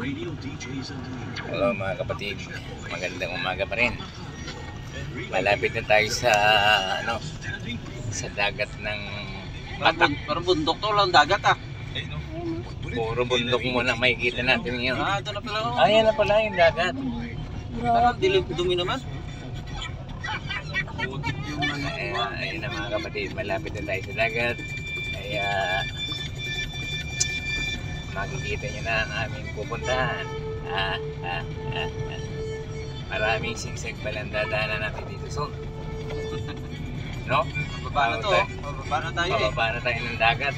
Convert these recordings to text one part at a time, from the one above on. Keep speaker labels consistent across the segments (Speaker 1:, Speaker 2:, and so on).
Speaker 1: Hello mga kapatid, magandang umaga pa rin. Malapit na tayo sa sa dagat ng Patak.
Speaker 2: Parang bundok to, lang dagat ah.
Speaker 1: Puro bundok muna makikita natin ngayon.
Speaker 2: Ito na pala.
Speaker 1: Ayan na pala yung dagat.
Speaker 2: Parang dumi naman.
Speaker 1: Ayun na mga kapatid, malapit na tayo sa dagat. Kaya makikita nyo na ang aming pupuntahan. Maraming sigsag palang dadaanan natin dito soon. No?
Speaker 2: Bababa na to. Bababa na tayo eh.
Speaker 1: Bababa na tayo ng dagat.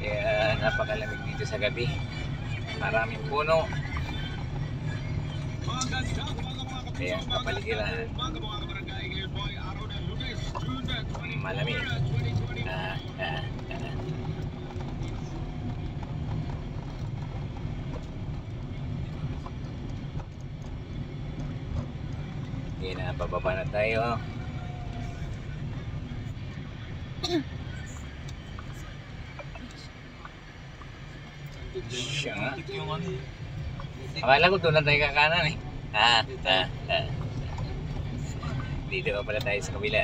Speaker 1: Kaya napakalamig dito sa gabi. Maraming puno. Kaya ang kapaligiran malamig. Kaya na, bababa na tayo. Siya nga. Akala ko doon na tayo kakanan eh. Dito pa pala tayo sa kabila.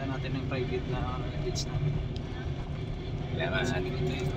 Speaker 2: Yan natin yung private na beach namin.
Speaker 1: Salamat.